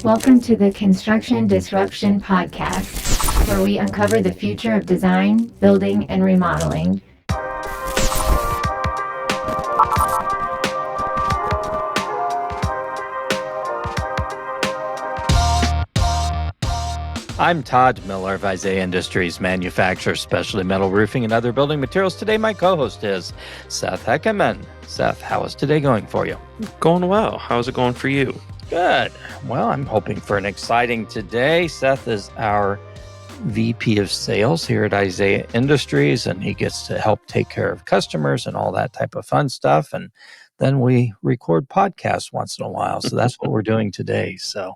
Welcome to the Construction Disruption Podcast, where we uncover the future of design, building, and remodeling. I'm Todd Miller of Isaiah Industries, manufacturers specialty metal roofing and other building materials. Today, my co-host is Seth Heckerman. Seth, how is today going for you? Going well. How's it going for you? Good. Well, I'm hoping for an exciting today. Seth is our VP of Sales here at Isaiah Industries, and he gets to help take care of customers and all that type of fun stuff. And then we record podcasts once in a while. So that's what we're doing today. So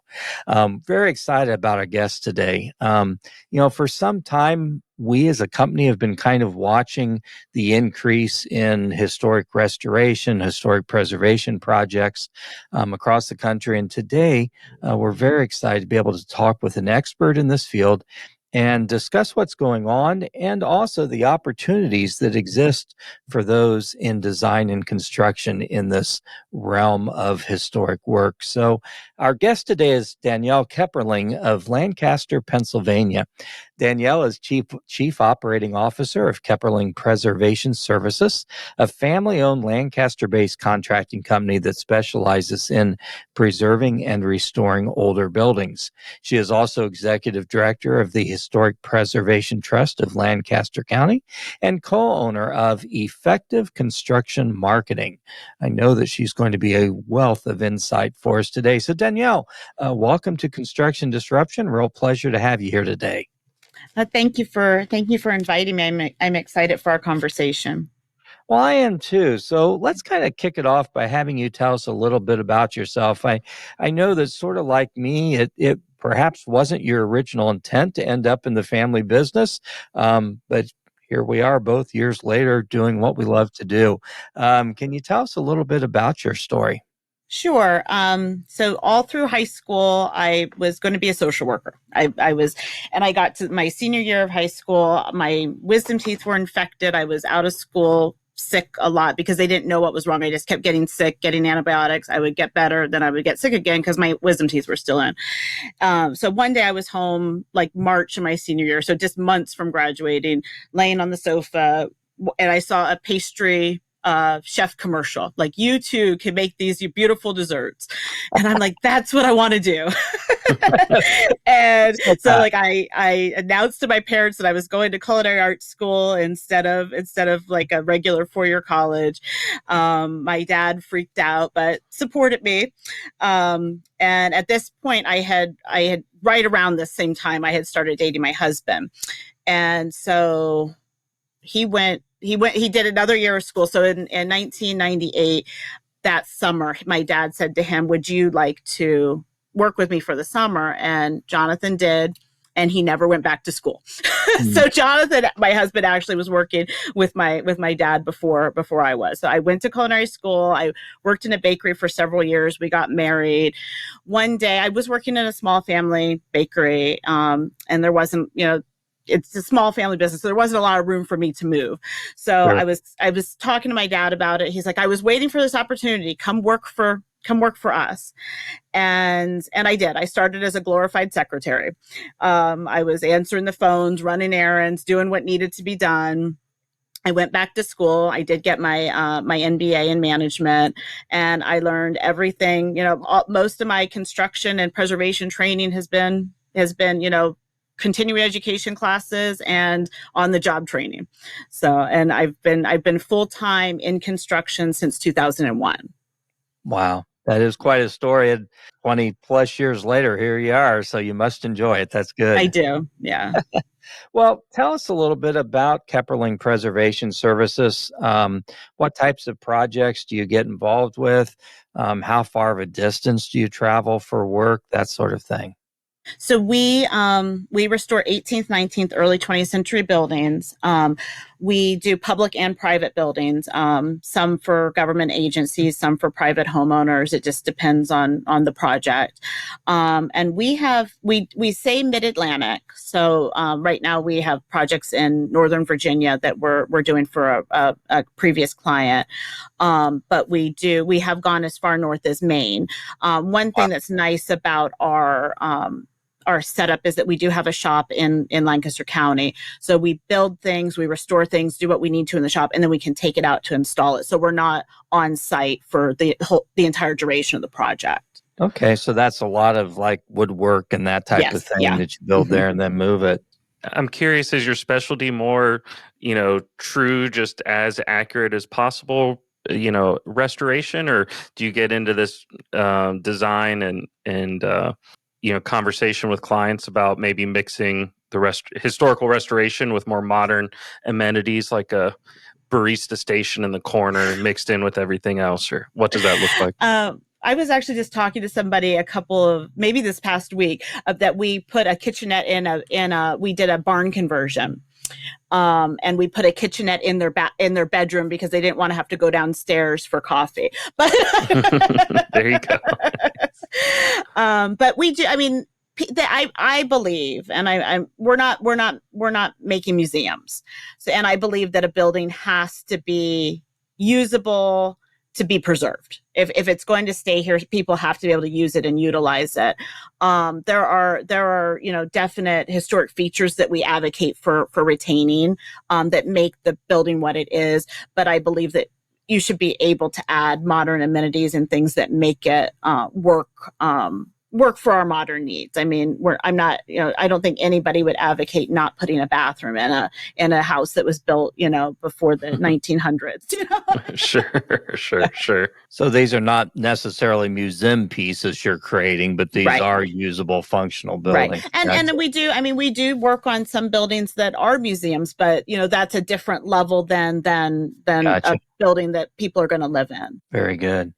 very excited about our guest today. For some time, we as a company have been kind of watching the increase in historic restoration, historic preservation projects across the country. And today, we're very excited to be able to talk with an expert in this field and discuss what's going on and also the opportunities that exist for those in design and construction in this realm of historic work. So our guest today is Danielle Keperling of Lancaster, Pennsylvania. Danielle is Chief Operating Officer of Keperling Preservation Services, a family-owned Lancaster-based contracting company that specializes in preserving and restoring older buildings. She is also Executive Director of the Historic Preservation Trust of Lancaster County and co-owner of Effective Construction Marketing. I know that she's going to be a wealth of insight for us today. So Danielle, welcome to Construction Disruption. Real pleasure to have you here today. Thank you for inviting me. I'm excited for our conversation. Well, I am too. So let's kind of kick it off by having you tell us a little bit about yourself. I know that sort of like me, it perhaps wasn't your original intent to end up in the family business, but here we are both years later doing what we love to do. Can you tell us a little bit about your story? Sure. So all through high school, I was going to be a social worker. I was, and I got to my senior year of high school. My wisdom teeth were infected. I was out of school sick a lot because they didn't know what was wrong. I just kept getting sick, getting antibiotics. I would get better, then I would get sick again because my wisdom teeth were still in. So one day I was home like March of my senior year, so just months from graduating, laying on the sofa, and I saw a pastry chef commercial, like, you too can make these beautiful desserts. And I'm like, that's what I want to do. And so like I announced to my parents that I was going to culinary arts school instead of like a regular 4-year college. My dad freaked out, but supported me. And at this point I had right around the same time I had started dating my husband. And so he did another year of school. So in 1998, that summer, my dad said to him, would you like to work with me for the summer? And Jonathan did, and he never went back to school. So Jonathan, my husband, actually was working with my dad before I was. So I went to culinary school. I worked in a bakery for several years. We got married. One day I was working in a small family bakery, and there wasn't, it's a small family business, so there wasn't a lot of room for me to move. So sure. I was talking to my dad about it. He's like, I was waiting for this opportunity. Come work for us. And I did. I started as a glorified secretary. I was answering the phones, running errands, doing what needed to be done. I went back to school. I did get my my MBA in management, and I learned everything. Most of my construction and preservation training has been continuing education classes and on the job training. So, and I've been full-time in construction since 2001. Wow. That is quite a story. And 20 plus years later, here you are. So you must enjoy it. That's good. I do. Yeah. Well, tell us a little bit about Keperling Preservation Services. What types of projects do you get involved with? How far of a distance do you travel for work? That sort of thing. So we restore 18th, 19th, early 20th century buildings. We do public and private buildings, some for government agencies, some for private homeowners. It just depends on the project. And we say Mid-Atlantic. So right now we have projects in Northern Virginia that we're doing for a previous client. But we have gone as far north as Maine. One thing that's nice about our setup is that we do have a shop in Lancaster County. So we build things, we restore things, do what we need to in the shop, and then we can take it out to install it. So we're not on site for the entire duration of the project. Okay, so that's a lot of like woodwork and that type of thing that you build there and then move it. I'm curious, is your specialty more, true, just as accurate as possible, restoration, or do you get into this design and conversation with clients about maybe mixing the historical restoration with more modern amenities like a barista station in the corner mixed in with everything else, or what does that look like? I was actually just talking to somebody maybe this past week, that we put a kitchenette we did a barn conversion. And we put a kitchenette in their bedroom because they didn't want to have to go downstairs for coffee. But there you go. But we do. I mean, I believe, and we're not making museums. So, and I believe that a building has to be usable to be preserved. If it's going to stay here, people have to be able to use it and utilize it. There are definite historic features that we advocate for retaining, that make the building what it is. But I believe that you should be able to add modern amenities and things that make it work for our modern needs. I mean, I don't think anybody would advocate not putting a bathroom in a house that was built, before the 1900s. Sure. So these are not necessarily museum pieces you're creating, but these are usable, functional buildings. Right. And we do work on some buildings that are museums, but that's a different level than a building that people are going to live in. Very good.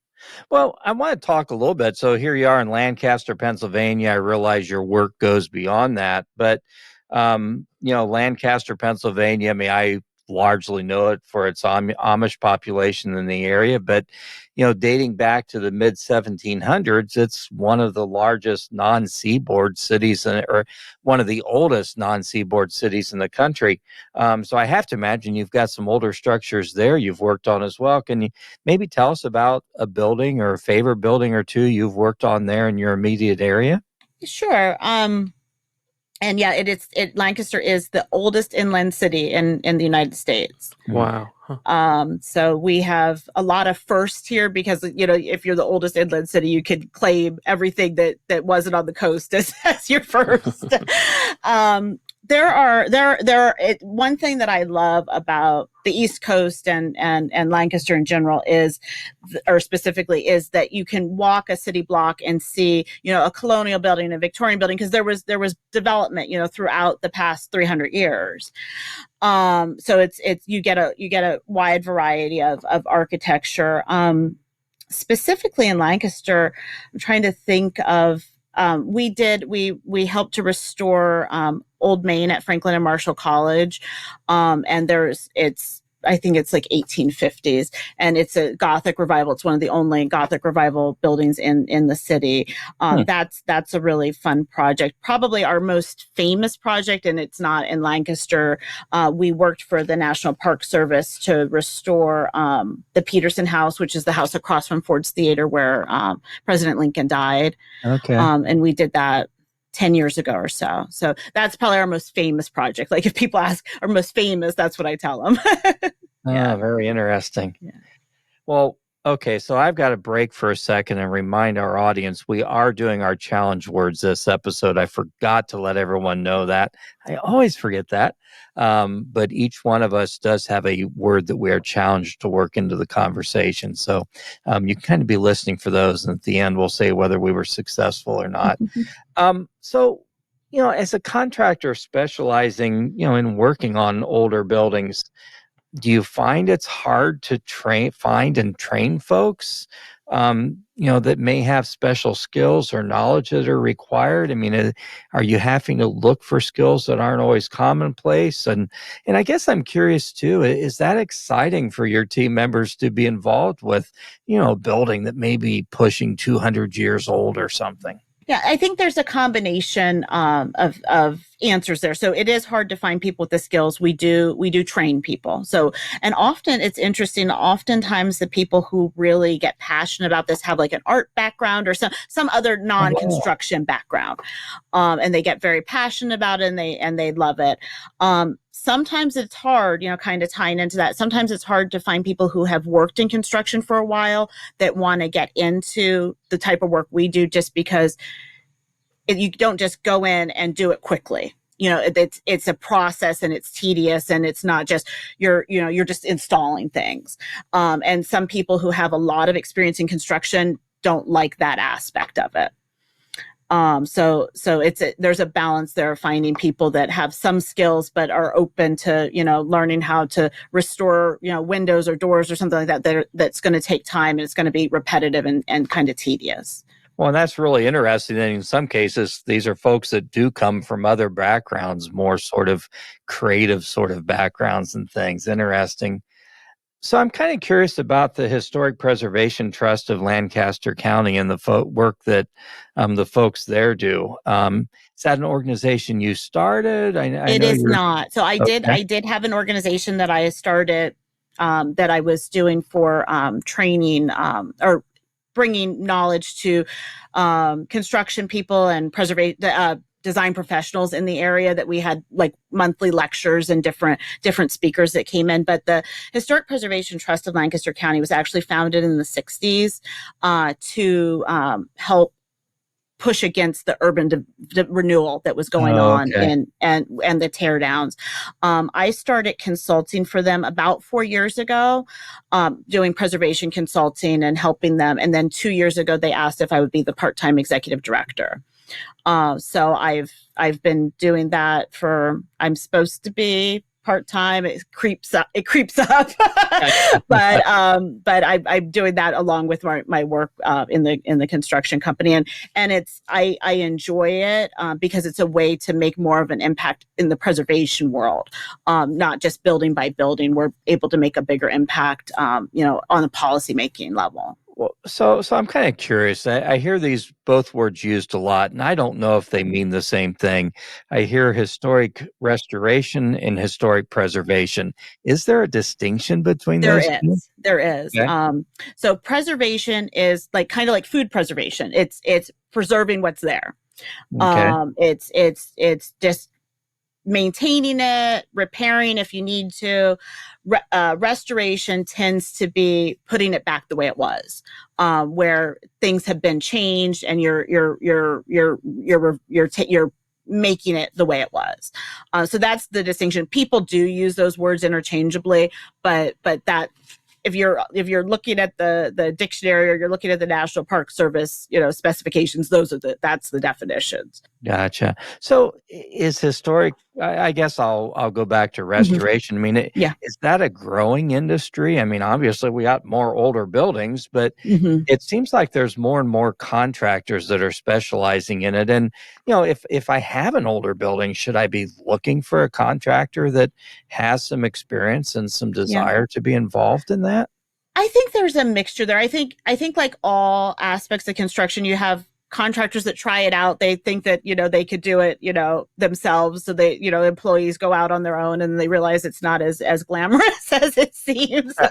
Well, I want to talk a little bit. So here you are in Lancaster, Pennsylvania. I realize your work goes beyond that, but Lancaster, Pennsylvania, I mean, I largely know it for its Amish population in the area, but dating back to the mid 1700s, it's one of the largest non-seaboard cities, or one of the oldest non-seaboard cities in the country. So I have to imagine you've got some older structures there you've worked on as well. Can you maybe tell us about a building or a favorite building or two you've worked on there in your immediate area? Sure. And yeah, Lancaster is the oldest inland city in the United States. Wow. Huh. So we have a lot of firsts here because, if you're the oldest inland city, you could claim everything that wasn't on the coast as your first. One thing that I love about the East Coast and Lancaster in general is that you can walk a city block and see, a colonial building, a Victorian building, because there was development, throughout the past 300 years. So you get a wide variety of architecture. Specifically in Lancaster, I'm trying to think of. We helped to restore Old Main at Franklin and Marshall College, and I think it's like 1850s, and it's a Gothic revival. It's one of the only Gothic revival buildings in the city. That's a really fun project. Probably our most famous project, and it's not in Lancaster. We worked for the National Park Service to restore the Peterson House, which is the house across from Ford's Theater where President Lincoln died. Okay. And we did that 10 years ago or so. So that's probably our most famous project. Like if people ask our most famous, that's what I tell them. Yeah. Very interesting. Yeah. Well, okay. So I've got to break for a second and remind our audience, we are doing our challenge words this episode. I forgot to let everyone know that. I always forget that. But each one of us does have a word that we are challenged to work into the conversation. So you can kind of be listening for those. And at the end, we'll say whether we were successful or not. So, as a contractor specializing, in working on older buildings, do you find it's hard to find and train folks that may have special skills or knowledge that are required? I mean, are you having to look for skills that aren't always commonplace? And I guess I'm curious too, is that exciting for your team members to be involved with, a building that may be pushing 200 years old or something? Yeah, I think there's a combination of answers there. So it is hard to find people with the skills. We do train people. So, and often it's interesting. Oftentimes the people who really get passionate about this have like an art background or some other non-construction background, and they get very passionate about it and they love it. Sometimes it's hard, kind of tying into that. Sometimes it's hard to find people who have worked in construction for a while that want to get into the type of work we do, just because you don't just go in and do it quickly. It's a process and it's tedious, and it's not just you're just installing things. And some people who have a lot of experience in construction don't like that aspect of it. So there's a balance there of finding people that have some skills but are open to, learning how to restore, windows or doors or something like that, that's going to take time, and it's going to be repetitive and kind of tedious. Well, and that's really interesting. And in some cases, these are folks that do come from other backgrounds, more sort of creative sort of backgrounds and things. Interesting. So I'm kind of curious about the Historic Preservation Trust of Lancaster County and the work that the folks there do. Is that an organization you started? It is not. So I did have an organization that I started that I was doing for training or bringing knowledge to construction people and design professionals in the area, that we had like monthly lectures and different speakers that came in. But the Historic Preservation Trust of Lancaster County was actually founded in the 60s to help push against the urban renewal that was going on and the tear downs. I started consulting for them about 4 years ago, doing preservation consulting and helping them. And then 2 years ago, they asked if I would be the part-time executive director. So I've been doing that I'm supposed to be part-time. It creeps up, but I'm doing that along with my work in the construction company, and I enjoy it because it's a way to make more of an impact in the preservation world, not just building by building. We're able to make a bigger impact, on the policy making level. Well, so I'm kind of curious. I hear these both words used a lot, and I don't know if they mean the same thing. I hear historic restoration and historic preservation. Is there a distinction between those two? There is. Okay. So preservation is kind of like food preservation. It's preserving what's there. Okay. It's just maintaining it, repairing if you need to. Restoration tends to be putting it back the way it was, where things have been changed and you're making it the way it was. So that's the distinction. People do use those words interchangeably, but that if you're looking at the dictionary or you're looking at the National Park Service, specifications, that's the definitions. Gotcha. So is historic, I guess I'll go back to restoration. Mm-hmm. I mean, is that a growing industry? I mean, obviously we got more older buildings, but it seems like there's more and more contractors that are specializing in it. And, if I have an older building, should I be looking for a contractor that has some experience and some desire to be involved in that? I think there's a mixture there. I think like all aspects of construction, you have contractors that try it out. They think that, they could do it, themselves. So they, employees go out on their own and they realize it's not as glamorous as it seems. So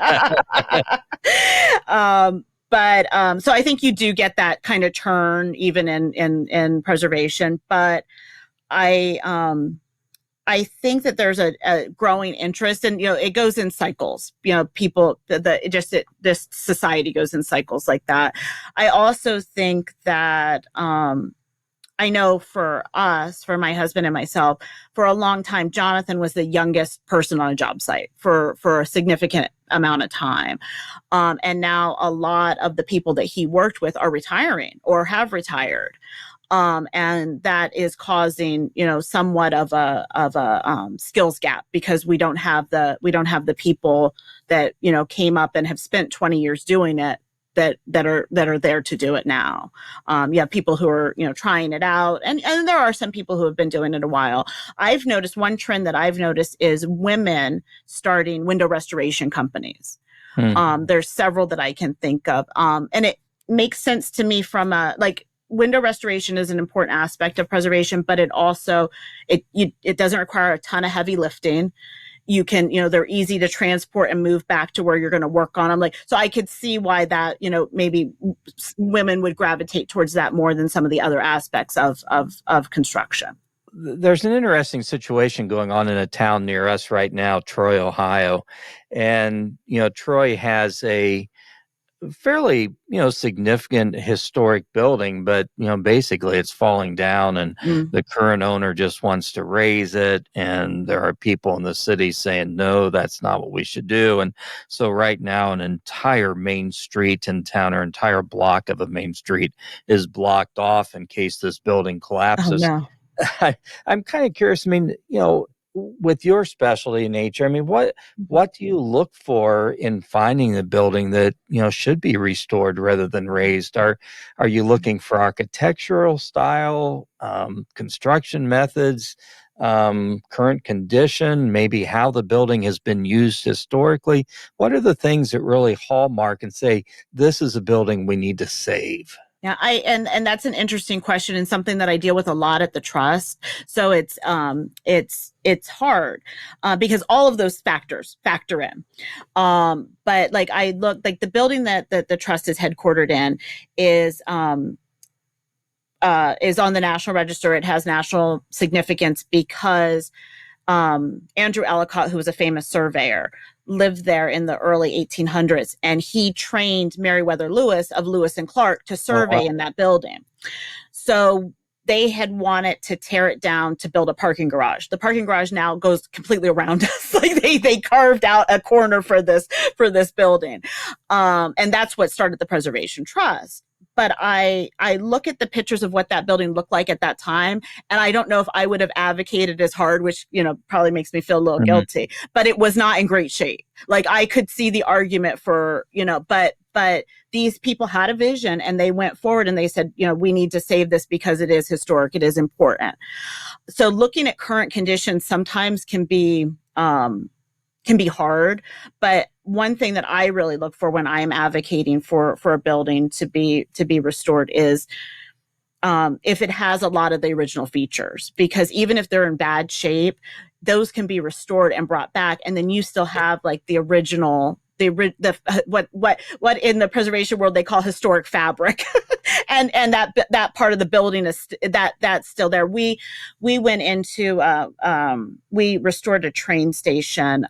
I think you do get that kind of turn even in preservation. But I think that there's a growing interest, and it goes in cycles. People, this society goes in cycles like that. I also think that I know for my husband and myself, for a long time, Jonathan was the youngest person on a job site for a significant amount of time, and now a lot of the people that he worked with are retiring or have retired. And that is causing, somewhat of a skills gap, because we don't have the people that, came up and have spent 20 years doing it that are there to do it now. You have people who are, trying it out, and there are some people who have been doing it a while. I've noticed one trend that I've noticed is women starting window restoration companies. There's several that I can think of, and it makes sense to me from window restoration is an important aspect of preservation, but it also it doesn't require a ton of heavy lifting. You can, they're easy to transport and move back to where you're going to work on them. So I could see why that, maybe women would gravitate towards that more than some of the other aspects of construction. There's an interesting situation going on in a town near us right now, Troy, Ohio. And, Troy has a fairly, significant historic building, but, basically it's falling down, and the current owner just wants to raise it. And there are people in the city saying, no, that's not what we should do. And so right now, an entire main street in town, or entire block of a main street, is blocked off in case this building collapses. Oh, no. I'm kind of curious. I mean, with your specialty in nature, I mean, what do you look for in finding the building that, should be restored rather than raised? Are you looking for architectural style, construction methods, current condition, maybe how the building has been used historically? What are the things that really hallmark and say, this is a building we need to save? Yeah, and that's an interesting question, and something that I deal with a lot at the trust. So it's hard because all of those factors factor in. But I look, the building that the trust is headquartered in is on the National Register. It has national significance because Andrew Ellicott, who was a famous surveyor, lived there in the early 1800s, and he trained Meriwether Lewis of Lewis and Clark to survey in that building. So they had wanted to tear it down to build a parking garage. The parking garage now goes completely around us. They carved out a corner for this building, and that's what started the Preservation Trust. But I look at the pictures of what that building looked like at that time, and I don't know if I would have advocated as hard, which, probably makes me feel a little guilty, but it was not in great shape. I could see the argument for, but these people had a vision, and they went forward and they said, we need to save this because it is historic. It is important. So looking at current conditions sometimes can be hard, but one thing that I really look for when I am advocating for a building to be restored is if it has a lot of the original features, because even if they're in bad shape, those can be restored and brought back, and then you still have the original, what in the preservation world they call historic fabric, and that part of the building is that's still there. We went into we restored a train station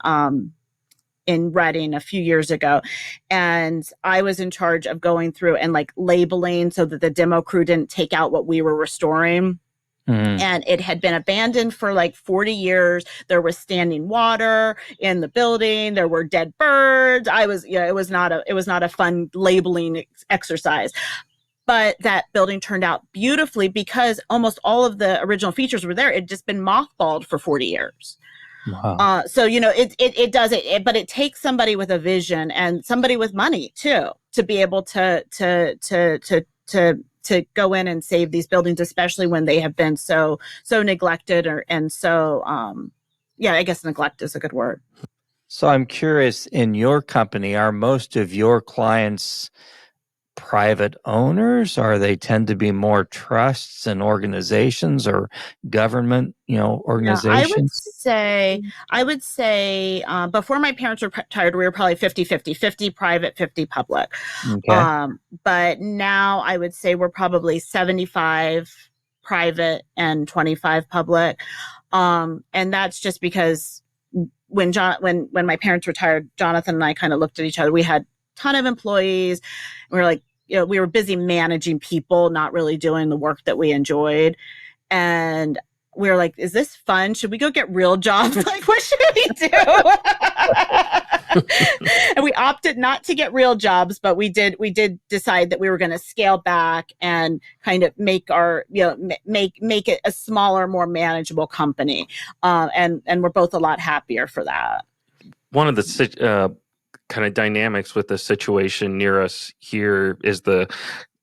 in Reading a few years ago, and I was in charge of going through and labeling so that the demo crew didn't take out what we were restoring. And it had been abandoned for 40 years. There was standing water in the building. There were dead birds. It was not a fun labeling exercise. But that building turned out beautifully because almost all of the original features were there. It had just been mothballed for 40 years. Wow. So, it does it, but it takes somebody with a vision and somebody with money too, to be able to go in and save these buildings, especially when they have been so neglected and so, I guess neglect is a good word. So I'm curious, in your company, are most of your clients private owners, or they tend to be more trusts and organizations or government, organizations? I would say before my parents retired, we were probably 50-50, 50 private, 50 public. Okay. But now I would say we're probably 75 private and 25 public. And that's just because when my parents retired, Jonathan and I kind of looked at each other. We had a ton of employees. And we were we were busy managing people, not really doing the work that we enjoyed. And we were like, is this fun? Should we go get real jobs? What should we do? And we opted not to get real jobs, but we did decide that we were going to scale back and kind of make our, make it a smaller, more manageable company. And we're both a lot happier for that. One of the kind of dynamics with the situation near us here is the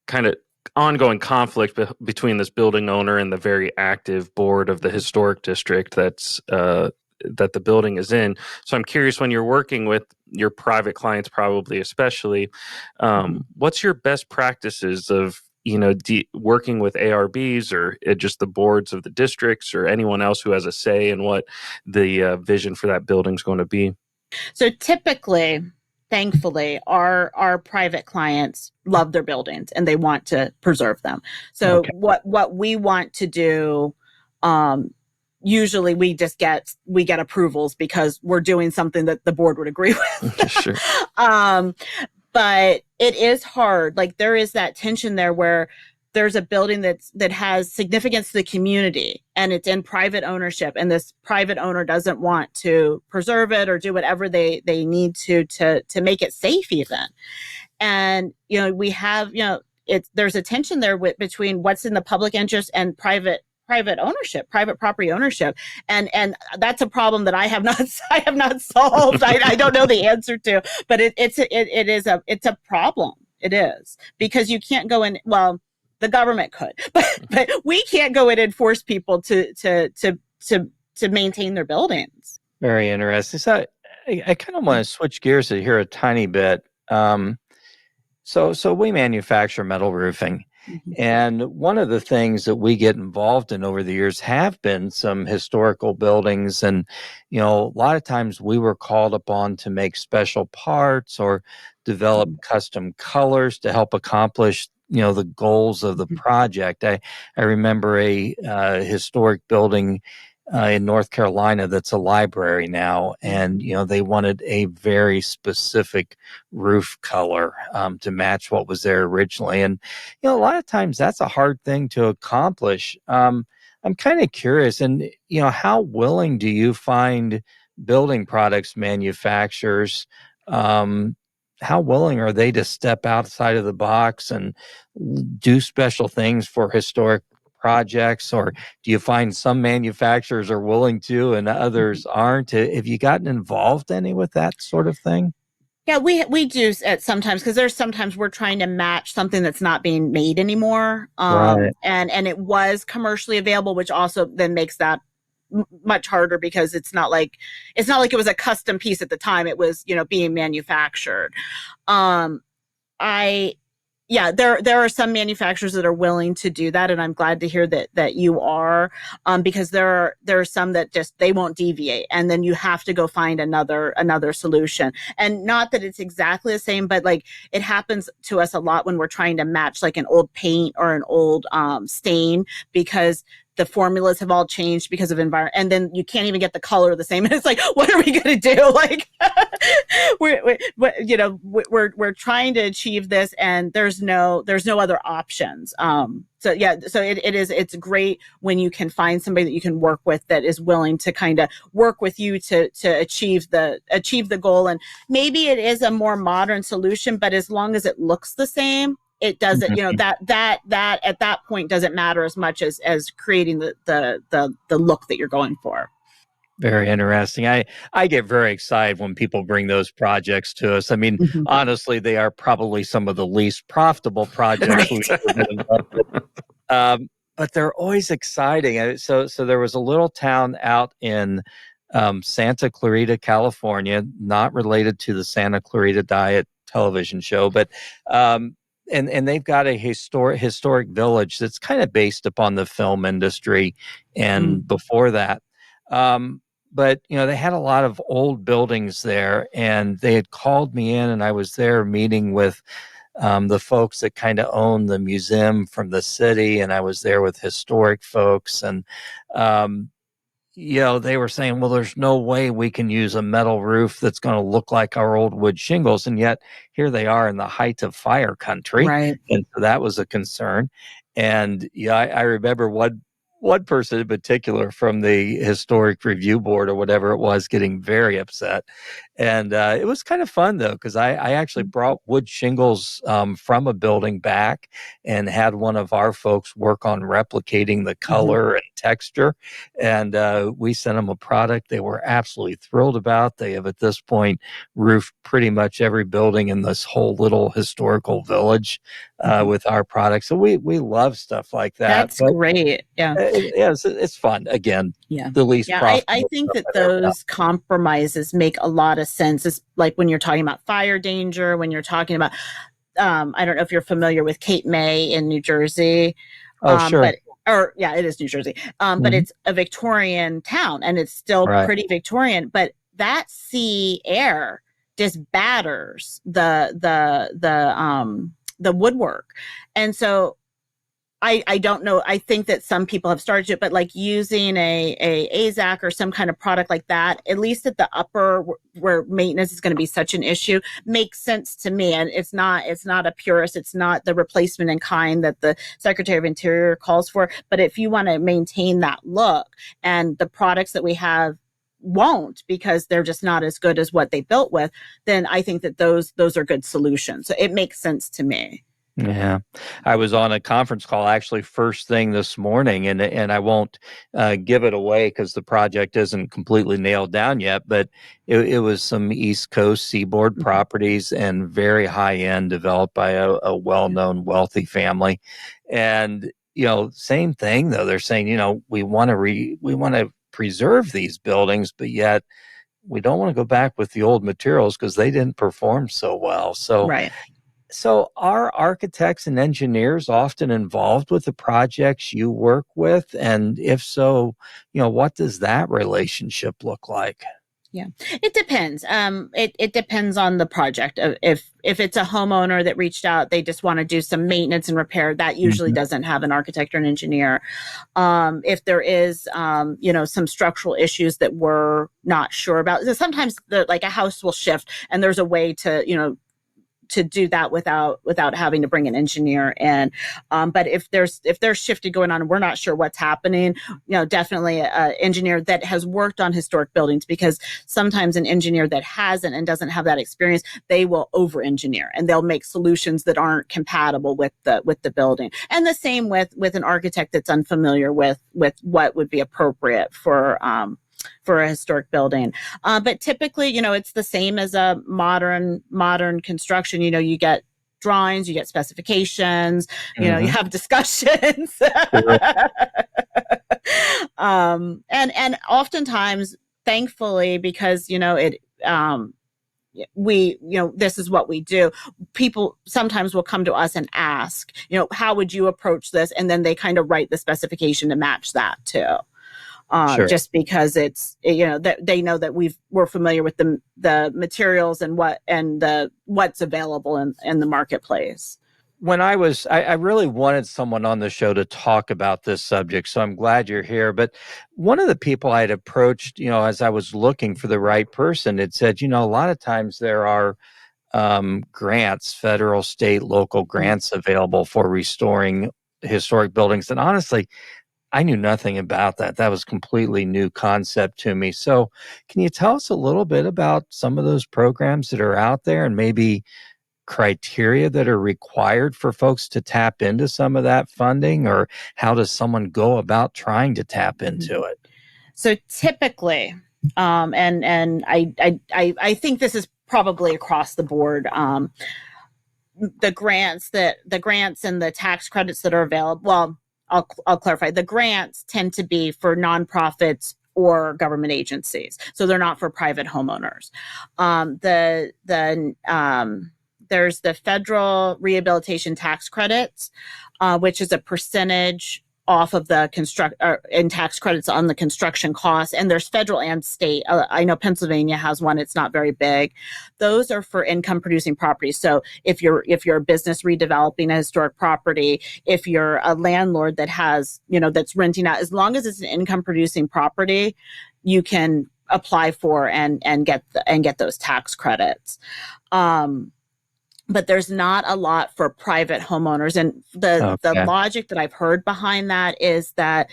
kind of ongoing conflict between this building owner and the very active board of the historic district that the building is in. So I'm curious, when you're working with your private clients, probably especially, what's your best practices of working with ARBs or just the boards of the districts or anyone else who has a say in what the vision for that building is going to be? So typically, thankfully, our private clients love their buildings and they want to preserve them. So what we want to do, usually we get approvals because we're doing something that the board would agree with. Sure. But it is hard. Like, there is that tension there where there's a building that has significance to the community and it's in private ownership, and this private owner doesn't want to preserve it or do whatever they need to make it safe even. And, we have, there's a tension there between what's in the public interest and private ownership, private property ownership. And that's a problem that I have not solved. I don't know the answer to, but it's a problem. It is, because you can't go in, well, the government could, but we can't go in and force people to maintain their buildings. Very interesting. So I kind of want to switch gears here a tiny bit. So we manufacture metal roofing. And one of the things that we get involved in over the years have been some historical buildings. And, a lot of times we were called upon to make special parts or develop custom colors to help accomplish, the goals of the project. I remember a historic building in North Carolina that's a library now, and they wanted a very specific roof color to match what was there originally, and a lot of times that's a hard thing to accomplish. I'm kind of curious, and how willing do you find building products manufacturers? How willing are they to step outside of the box and do special things for historic projects? Or do you find some manufacturers are willing to and others aren't? Have you gotten involved any with that sort of thing? Yeah, we do at sometimes, because there's sometimes we're trying to match something that's not being made anymore. Right. And it was commercially available, which also then makes that much harder, because it's not like it was a custom piece at the time. It was, being manufactured. There are some manufacturers that are willing to do that, and I'm glad to hear that you are, because there are some that just, they won't deviate, and then you have to go find another solution. And not that it's exactly the same, but like, it happens to us a lot when we're trying to match like an old paint or an old stain, because the formulas have all changed because of environment, and then you can't even get the color the same. And it's like, what are we going to do? Like, we're trying to achieve this, and there's no other options. It's great when you can find somebody that you can work with that is willing to kind of work with you to achieve the goal. And maybe it is a more modern solution, but as long as it looks the same, it doesn't, that at that point doesn't matter as much as creating the look that you're going for. Very interesting. I get very excited when people bring those projects to us. I mean, honestly, they are probably some of the least profitable projects we've ever been involved with. But they're always exciting. So there was a little town out in Santa Clarita, California, not related to the Santa Clarita Diet television show, but and they've got a historic village that's kind of based upon the film industry and before that. But, they had a lot of old buildings there, and they had called me in, and I was there meeting with the folks that kind of own the museum from the city, and I was there with historic folks, and they were saying, well, there's no way we can use a metal roof that's going to look like our old wood shingles. And yet here they are in the height of fire country. Right. And so that was a concern. And I remember one person in particular from the historic review board or whatever it was getting very upset. And it was kind of fun, though, because I actually brought wood shingles from a building back and had one of our folks work on replicating the color and texture. And we sent them a product they were absolutely thrilled about. They have at this point roofed pretty much every building in this whole little historical village with our product. So we love stuff like that. That's great. Yeah. Yeah, it's fun. Again, Yeah. the least Yeah. profitable. I think that stuff I've ever done. those compromises make a lot of sense. It's like when you're talking about fire danger, when you're talking about, I don't know if you're familiar with Cape May in New Jersey. Oh, sure. Yeah, it is New Jersey. But it's a Victorian town and it's still Right. pretty Victorian, but that sea air just batters the woodwork. And so I don't know. I think that some people have started it, but like using a AZAC or some kind of product like that, at least at the upper where maintenance is going to be such an issue, makes sense to me. And it's not a purist. It's not the replacement in kind that the Secretary of Interior calls for. But if you want to maintain that look, and the products that we have won't because they're just not as good as what they built with, then I think that those are good solutions. So it makes sense to me. Yeah, I was on a conference call actually first thing this morning, and I won't give it away because the project isn't completely nailed down yet. But it was some East Coast seaboard properties and very high end, developed by a well known wealthy family, and same thing though. They're saying we want to preserve these buildings, but yet we don't want to go back with the old materials because they didn't perform so well. So. Right. So are architects and engineers often involved with the projects you work with? And if so, what does that relationship look like? Yeah, it depends. It depends on the project. If it's a homeowner that reached out, they just want to do some maintenance and repair, that usually doesn't have an architect or an engineer. If there is, some structural issues that we're not sure about, so sometimes like a house will shift and there's a way to do that without having to bring an engineer in. But if there's shifting going on and we're not sure what's happening, definitely an engineer that has worked on historic buildings, because sometimes an engineer that hasn't and doesn't have that experience, they will over engineer and they'll make solutions that aren't compatible with the building. And the same with an architect that's unfamiliar with what would be appropriate for a historic building. But typically, it's the same as a modern construction. You get drawings, you get specifications, you have discussions. And oftentimes, thankfully, because, this is what we do. People sometimes will come to us and ask, how would you approach this? And then they kind of write the specification to match that too. Sure. Just because it's, that they know that we're familiar with the materials and what's available in the marketplace. When I really wanted someone on the show to talk about this subject, so I'm glad you're here. But one of the people I'd approached, as I was looking for the right person, had said, a lot of times there are grants, federal, state, local grants available for restoring historic buildings. And honestly, I knew nothing about that. That was completely new concept to me. So can you tell us a little bit about some of those programs that are out there and maybe criteria that are required for folks to tap into some of that funding, or how does someone go about trying to tap into it? So typically, and I think this is probably across the board, the grants and the tax credits that are available. Well, I'll clarify. The grants tend to be for nonprofits or government agencies, so they're not for private homeowners. There's the federal rehabilitation tax credits, which is a percentage off of the in tax credits on the construction costs. And there's federal and state. I know Pennsylvania has one. It's not very big. Those are for income producing properties. So if you're a business redeveloping a historic property, if you're a landlord that has, that's renting out, as long as it's an income producing property, you can apply for and get those tax credits. But there's not a lot for private homeowners. And the logic that I've heard behind that is that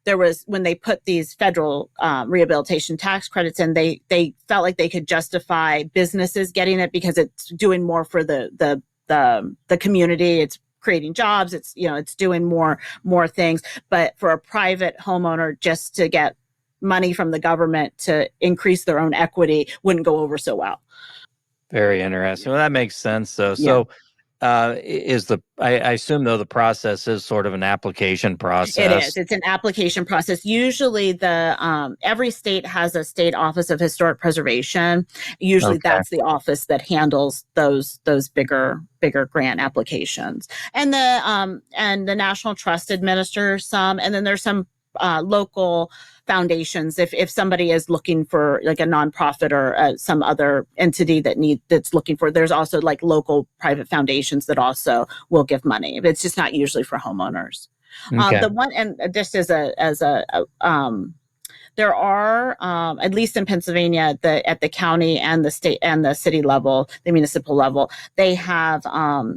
there was, when they put these federal rehabilitation tax credits in, they felt like they could justify businesses getting it because it's doing more for the community. It's creating jobs. It's, it's doing more things. But for a private homeowner, just to get money from the government to increase their own equity wouldn't go over so well. Very interesting. Well, that makes sense, though. Yeah. So, I assume, though, the process is sort of an application process. It is. It's an application process. Usually, every state has a state office of historic preservation. Usually, that's the office that handles those bigger grant applications. And the National Trust administers some, and then there's some local foundations. If somebody is looking for like a nonprofit or some other entity that's looking for, there's also like local private foundations that also will give money. It's just not usually for homeowners. The one, and just there are, at least in Pennsylvania, at the county and the state and the city level, the municipal level, they have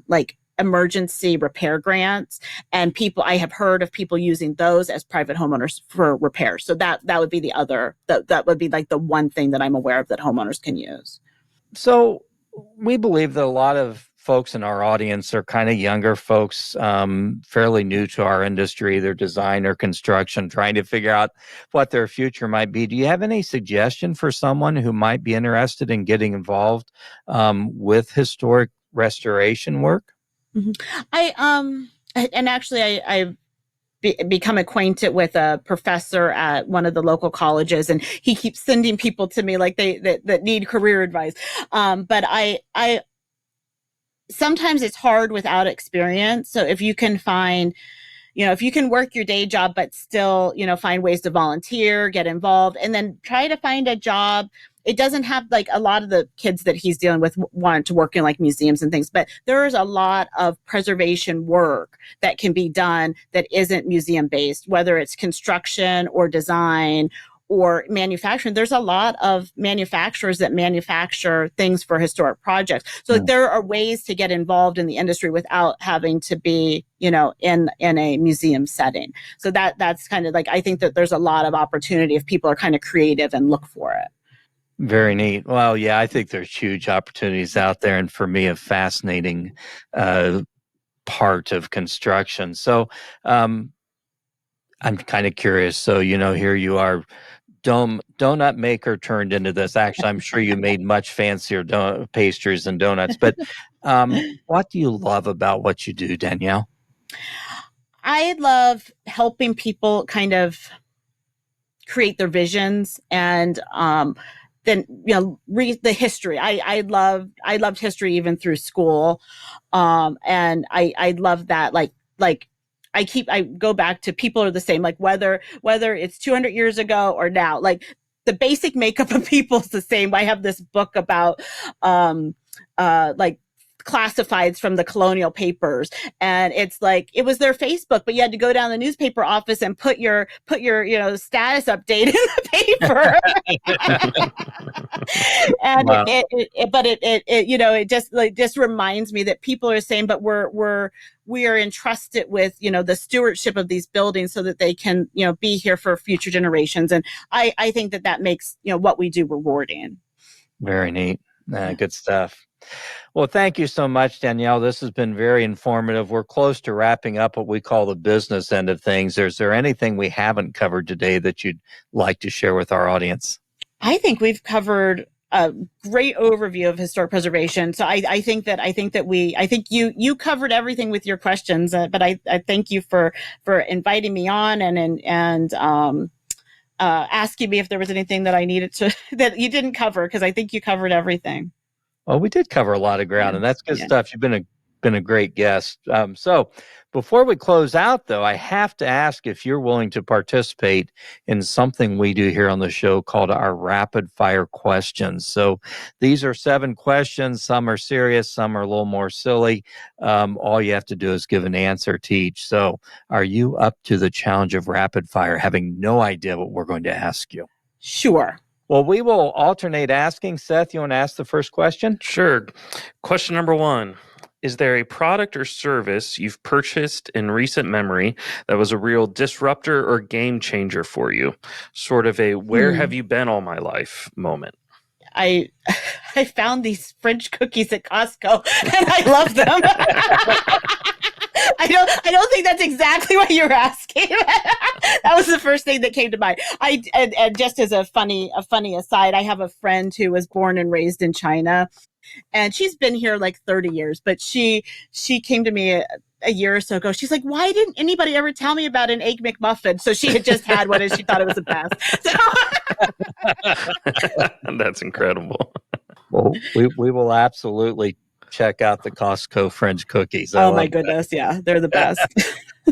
like emergency repair grants, and I have heard of people using those as private homeowners for repairs. So that would be that would be like the one thing that I'm aware of that homeowners can use. So we believe that a lot of folks in our audience are kind of younger folks, fairly new to our industry, their design or construction, trying to figure out what their future might be. Do you have any suggestion for someone who might be interested in getting involved with historic restoration work? Mm-hmm. I've become acquainted with a professor at one of the local colleges, and he keeps sending people to me like that need career advice. But I sometimes it's hard without experience. So if you can find, if you can work your day job, but still, find ways to volunteer, get involved, and then try to find a job. It doesn't have, like, a lot of the kids that he's dealing with want to work in like museums and things, but there is a lot of preservation work that can be done that isn't museum based, whether it's construction or design or manufacturing. There's a lot of manufacturers that manufacture things for historic projects. So there are ways to get involved in the industry without having to be, in a museum setting. So that's kind of like, I think that there's a lot of opportunity if people are kind of creative and look for it. Very neat. Well, yeah, I think there's huge opportunities out there, and for me, a fascinating part of construction. So I'm kind of curious. So, here you are, donut maker turned into this. Actually, I'm sure you made much fancier pastries and donuts. But what do you love about what you do, Danielle? I love helping people kind of create their visions and then read the history. I loved history even through school, and I love that. Like I go back to people are the same. Like whether it's 200 years ago or now, like the basic makeup of people is the same. I have this book about like classifieds from the colonial papers, and it's like it was their Facebook, but you had to go down to the newspaper office and put your status update in the paper. And wow. It just reminds me that people are saying, but we are entrusted with the stewardship of these buildings so that they can be here for future generations, and I think that makes what we do rewarding. Very neat. Good stuff. Well, thank you so much, Danielle. This has been very informative. We're close to wrapping up what we call the business end of things. Is there anything we haven't covered today that you'd like to share with our audience? I think we've covered a great overview of historic preservation. So I think you covered everything with your questions, but I thank you for inviting me on and asking me if there was anything that I needed to, that you didn't cover, because I think you covered everything. Well, we did cover a lot of ground, and that's good stuff. You've been a great guest. So before we close out, though, I have to ask if you're willing to participate in something we do here on the show called our rapid fire questions. So these are 7 questions. Some are serious, some are a little more silly. All you have to do is give an answer to each. So are you up to the challenge of rapid fire, having no idea what we're going to ask you? Sure. Well, we will alternate asking. Seth, you want to ask the first question? Sure. Question number 1. is there a product or service you've purchased in recent memory that was a real disruptor or game changer for you? Sort of a where have you been all my life moment. I found these French cookies at Costco and I love them. I don't think that's exactly what you were asking. That was the first thing that came to mind. And just as a funny aside, I have a friend who was born and raised in China, and she's been here like 30 years, but she came to me a year or so ago. She's like, why didn't anybody ever tell me about an Egg McMuffin? So she had just had one and she thought it was the best. So That's incredible. Well, we will absolutely check out the Costco French cookies. Oh my goodness. Yeah, they're the best.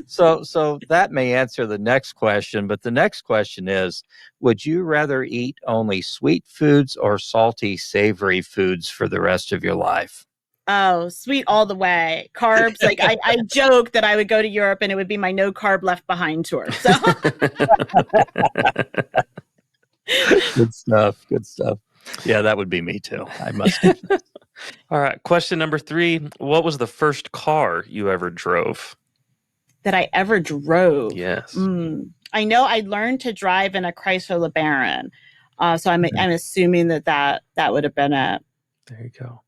So that may answer the next question, but the next question is, would you rather eat only sweet foods or salty, savory foods for the rest of your life? Oh, sweet all the way. Carbs. Like I joke that I would go to Europe and it would be my no carb left behind tour. So Good stuff. Good stuff. Yeah, that would be me too. I must confess. All right. Question number 3. What was the first car you ever drove? that I ever drove. Yes. I know I learned to drive in a Chrysler LeBaron. So I'm assuming that would have been it. There you go.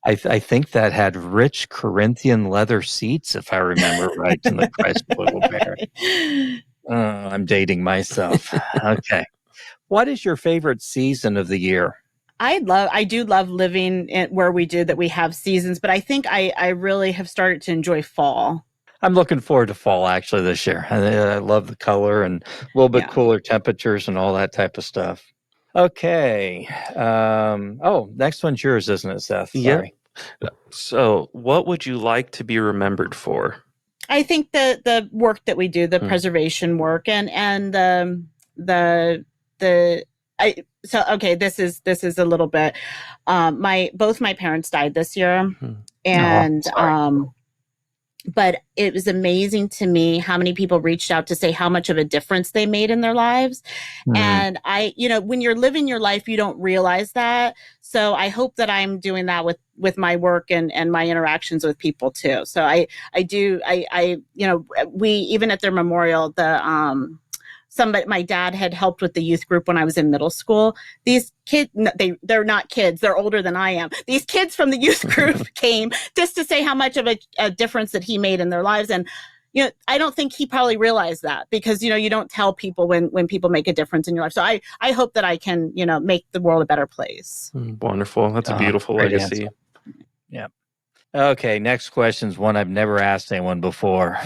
I think that had rich Corinthian leather seats, if I remember right, in the Chrysler LeBaron. I'm dating myself. Okay. What is your favorite season of the year? I do love living where we do that. We have seasons, but I think I really have started to enjoy fall. I'm looking forward to fall actually this year. I love the color and a little bit cooler temperatures and all that type of stuff. Okay. Next one's yours, isn't it, Seth? Sorry. Yeah. So what would you like to be remembered for? I think the work that we do, the preservation work and this is a little bit, both my parents died this year and, but it was amazing to me how many people reached out to say how much of a difference they made in their lives. And when you're living your life, you don't realize that. So I hope that I'm doing that with my work and my interactions with people too. So we, even at their memorial, my dad had helped with the youth group when I was in middle school. These kids, they're not kids. They're older than I am. These kids from the youth group came just to say how much of a difference that he made in their lives. And, I don't think he probably realized that because, you don't tell people when people make a difference in your life. So I hope that I can, make the world a better place. Wonderful. That's a beautiful legacy. Answer. Yeah. Okay. Next question is one I've never asked anyone before.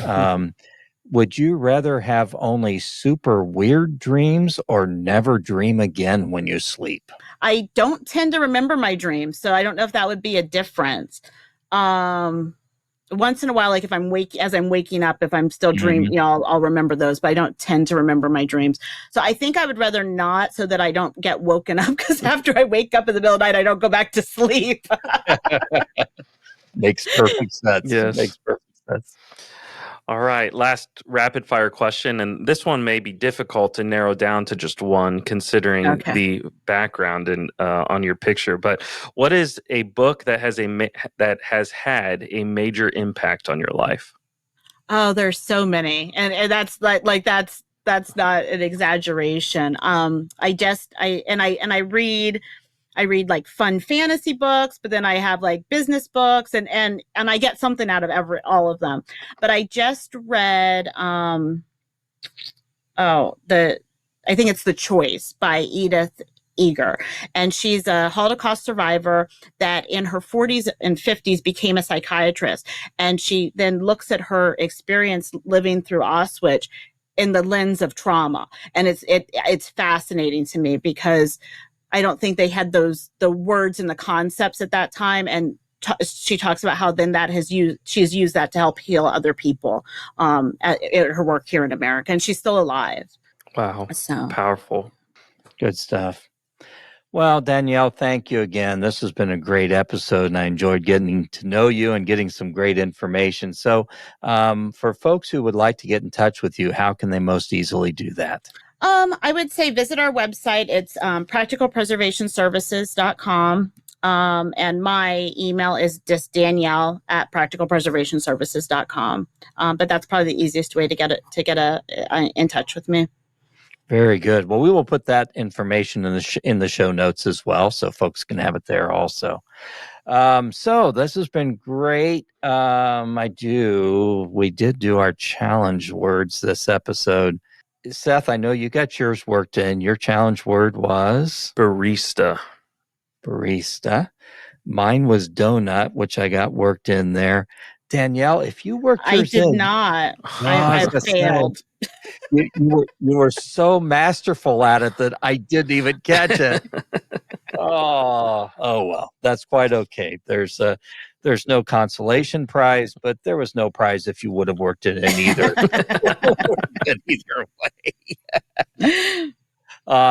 Would you rather have only super weird dreams or never dream again when you sleep? I don't tend to remember my dreams, so I don't know if that would be a difference. Once in a while, like if as I'm waking up, if I'm still dreaming, I'll remember those, but I don't tend to remember my dreams. So I think I would rather not, so that I don't get woken up, because after I wake up in the middle of the night, I don't go back to sleep. Makes perfect sense. Yes. Makes perfect sense. All right, last rapid fire question, and this one may be difficult to narrow down to just one, considering the background and on your picture. But what is a book that has had a major impact on your life? Oh, there's so many, and that's that's not an exaggeration. I read like fun fantasy books, but then I have like business books and I get something out of all of them. But I just read, I think it's The Choice by Edith Eger. And she's a Holocaust survivor that in her 40s and 50s became a psychiatrist. And she then looks at her experience living through Auschwitz in the lens of trauma. And it's fascinating to me because I don't think they had the words and the concepts at that time. And she talks about how then she's used that to help heal other people at her work here in America. And she's still alive. Wow. So powerful. Good stuff. Well, Danielle, thank you again. This has been a great episode, and I enjoyed getting to know you and getting some great information. So for folks who would like to get in touch with you, how can they most easily do that? I would say visit our website. It's practicalpreservationservices.com. And my email is Danielle@practicalpreservationservices.com. But that's probably the easiest way to get in touch with me. Very good. Well, we will put that information in the show notes as well, so folks can have it there also. So this has been great. We did do our challenge words this episode. Seth, I know you got yours worked in. Your challenge word was Barista. Mine was donut, which I got worked in there. Danielle, if you worked yours I did not. I failed. You were so masterful at it that I didn't even catch it. Oh well, that's quite okay. There's no consolation prize, but there was no prize if you would have worked it in either. Either way.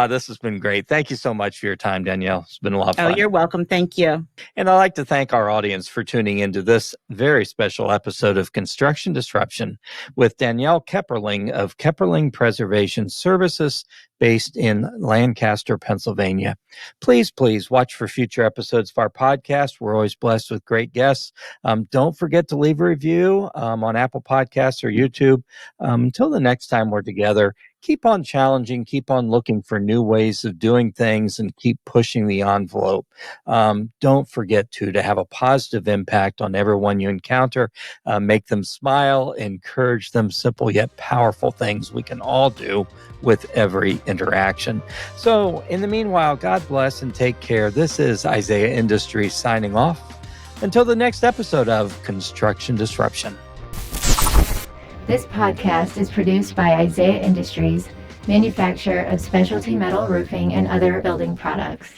This has been great. Thank you so much for your time, Danielle. It's been a lot of fun. Oh, you're welcome. Thank you. And I'd like to thank our audience for tuning into this very special episode of Construction Disruption with Danielle Keperling of Keperling Preservation Services based in Lancaster, Pennsylvania. Please watch for future episodes of our podcast. We're always blessed with great guests. Don't forget to leave a review on Apple Podcasts or YouTube. Until the next time we're together, keep on challenging, keep on looking for new ways of doing things, and keep pushing the envelope. Don't forget to have a positive impact on everyone you encounter. Make them smile, encourage them, simple yet powerful things we can all do with every interaction. So in the meanwhile, God bless and take care. This is Isaiah Industries signing off. Until the next episode of Construction Disruption. This podcast is produced by Isaiah Industries, manufacturer of specialty metal roofing and other building products.